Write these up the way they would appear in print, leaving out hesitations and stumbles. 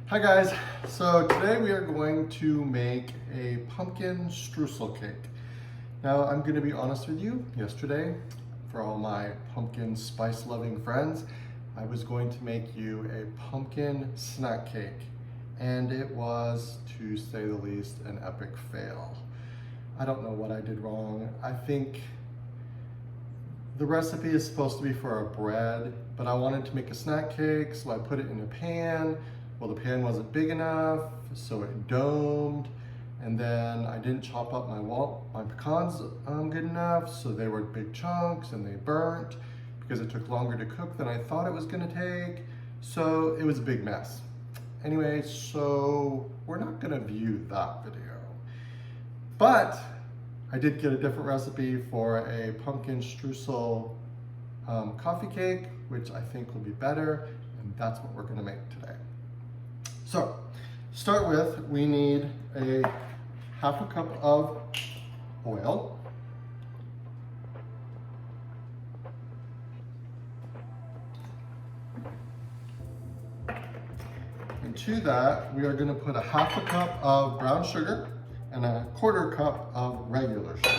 Hi guys, so today we are going to make a pumpkin streusel cake. Now I'm going to be honest with you, yesterday for all my pumpkin spice loving friends, I was going to make you a pumpkin snack cake and it was, to say the least, an epic fail. I don't know what I did wrong. I think the recipe is supposed to be for a bread, but I wanted to make a snack cake, so I put it in a pan. Well, the pan wasn't big enough, so it domed, and then I didn't chop up my pecans good enough, so they were big chunks and they burnt because it took longer to cook than I thought it was gonna take, so it was a big mess. Anyway, so we're not gonna view that video, but I did get a different recipe for a pumpkin streusel coffee cake, which I think will be better, and that's what we're gonna make today. So, to start with, we need a half a cup of oil. And to that, we are going to put a half a cup of brown sugar and a quarter cup of regular sugar.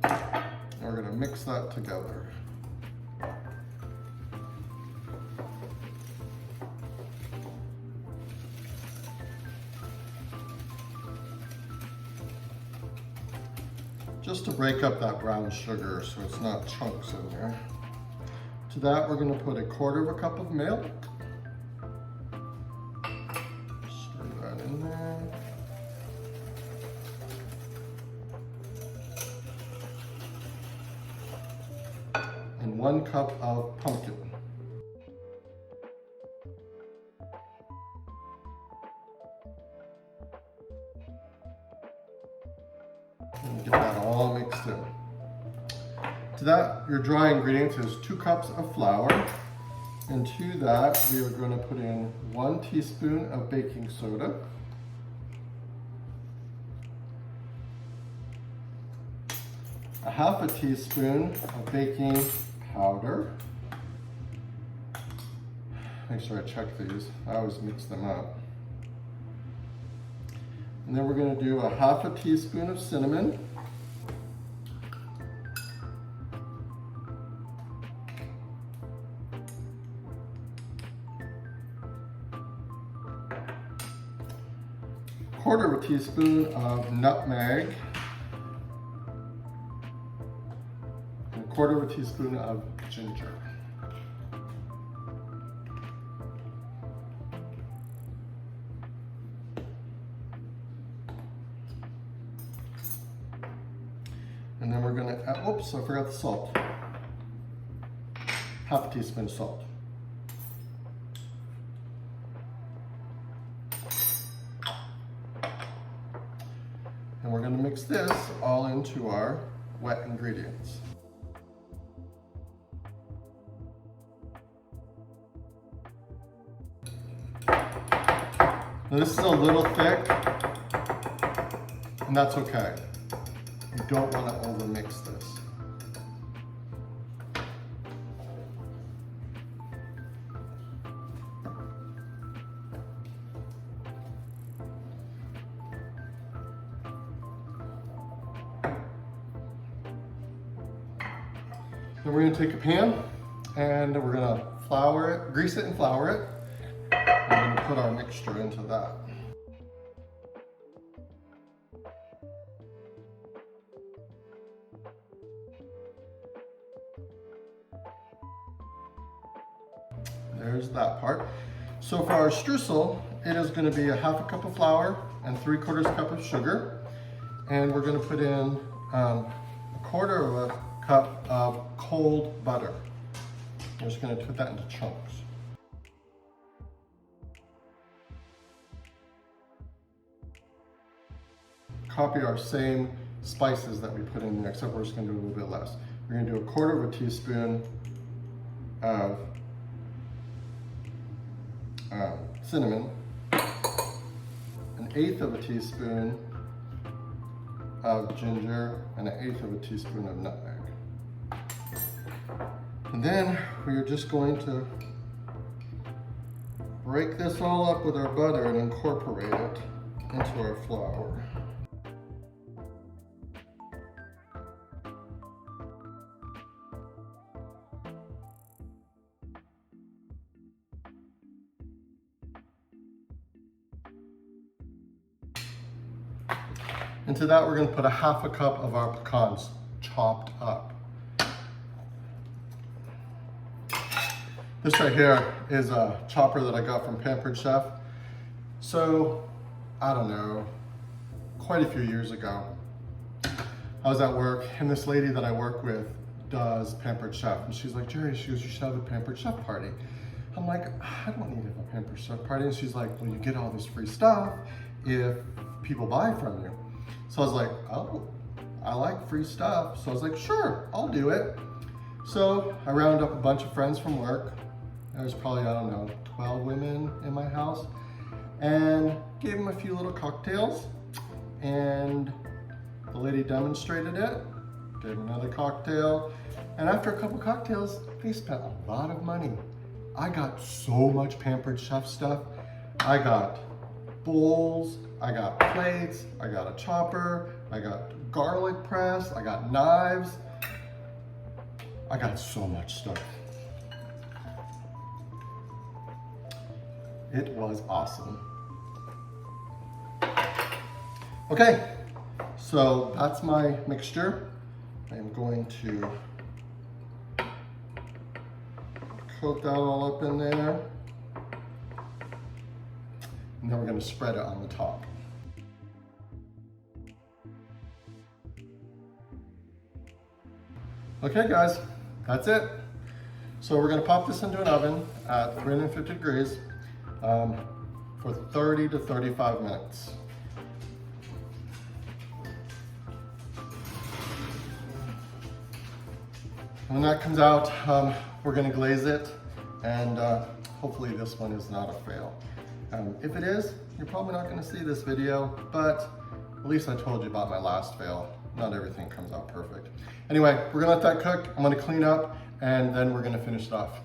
And we're going to mix that together. Just to break up that brown sugar so it's not chunks in there. To that, we're going to put a quarter of a cup of milk. Stir that in there. And 1 cup of pumpkin. And get that all mixed in. To that, your dry ingredients is 2 cups of flour. And to that, we are going to put in 1 teaspoon of baking soda. A half a teaspoon of baking powder. Make sure I check these. I always mix them up. And then we're going to do a half a teaspoon of cinnamon. Quarter of a teaspoon of nutmeg. And a quarter of a teaspoon of ginger. And then we're gonna add, oops, I forgot the salt. Half a teaspoon salt. And we're gonna mix this all into our wet ingredients. Now this is a little thick, and that's okay. You don't want to overmix this. Then we're going to take a pan and we're going to flour it, grease it and flour it. We're going to put our mixture into that. There's that part. So for our streusel, it is going to be a half a cup of flour and 3/4 cup of sugar. And we're going to put in a quarter of a cup of cold butter. We're just going to put that into chunks. Copy our same spices that we put in there, except we're just going to do a little bit less. We're going to do a quarter of a teaspoon of cinnamon, 1/8 of a teaspoon of ginger, and 1/8 of a teaspoon of nutmeg. And then we are just going to break this all up with our butter and incorporate it into our flour. Into that, we're going to put a half a cup of our pecans, chopped up. This right here is a chopper that I got from Pampered Chef. So, I don't know, quite a few years ago, I was at work, and this lady that I work with does Pampered Chef, and she's like, Jerry, she goes, you should have a Pampered Chef party. I'm like, I don't need to have a Pampered Chef party. And she's like, well, you get all this free stuff if people buy from you. So I was like, oh, I like free stuff. So I was like, sure, I'll do it. So I rounded up a bunch of friends from work. There was probably, I don't know, 12 women in my house, and gave them a few little cocktails. And the lady demonstrated it, gave another cocktail. And after a couple cocktails, they spent a lot of money. I got so much Pampered Chef stuff. I got bowls, I got plates, I got a chopper, I got garlic press, I got knives. I got so much stuff. It was awesome. Okay, so that's my mixture. I'm going to coat that all up in there. And then we're going to spread it on the top. Okay guys, that's it. So we're going to pop this into an oven at 350 degrees for 30 to 35 minutes. When that comes out, we're going to glaze it, and hopefully this one is not a fail. If it is, you're probably not going to see this video, but at least I told you about my last fail. Not everything comes out perfect. Anyway, we're going to let that cook. I'm going to clean up, and then we're going to finish it off.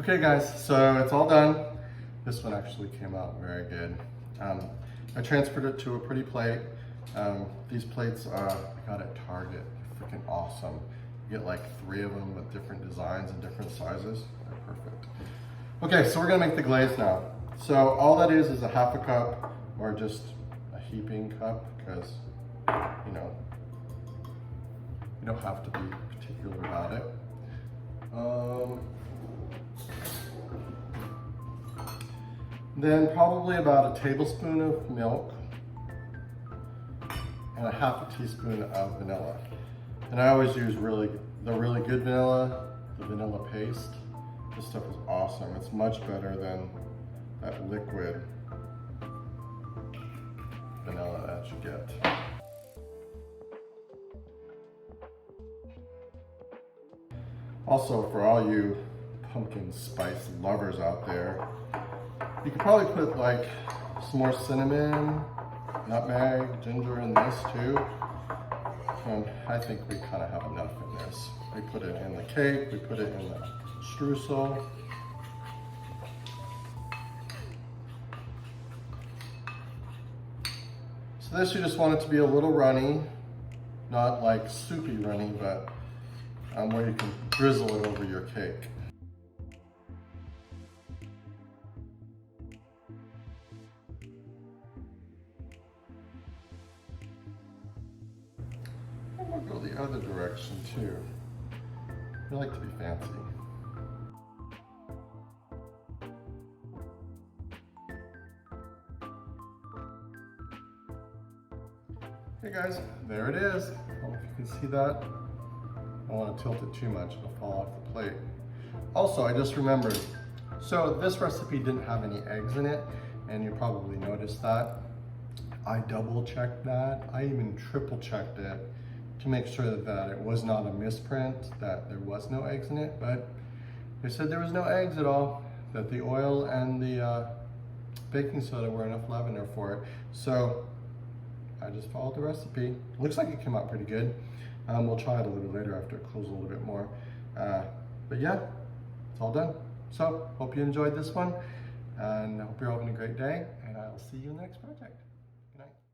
Okay guys, so it's all done. This one actually came out very good. I transferred it to a pretty plate. These plates I got at Target. They're freaking awesome. You get like 3 of them with different designs and different sizes. They're perfect. Okay, so we're gonna make the glaze now. So all that is a half a cup, or just a heaping cup, because you know, you don't have to be particular about it. Then probably about a tablespoon of milk and a half a teaspoon of vanilla. And I always use the really good vanilla, the vanilla paste. This stuff is awesome. It's much better than that liquid vanilla that you get. Also, for all you pumpkin spice lovers out there, you could probably put like some more cinnamon, nutmeg, ginger in this too. I think we kind of have enough in this. We put it in the cake, we put it in the streusel. So this, you just want it to be a little runny, not like soupy runny, but where you can drizzle it over your cake. I'm gonna go the other direction too. I like to be fancy. Hey guys, there it is. I don't know if you can see that. I don't want to tilt it too much, it'll fall off the plate. Also, I just remembered, so this recipe didn't have any eggs in it, and you probably noticed that. I double checked that. I even triple checked it to make sure that it was not a misprint, that there was no eggs in it, but they said there was no eggs at all, that the oil and the baking soda were enough leavener for it. So I just followed the recipe. Looks like it came out pretty good. We'll try it a little later after it cools a little bit more. But yeah, it's all done. So, hope you enjoyed this one. And I hope you're having a great day, and I'll see you in the next project. Good night.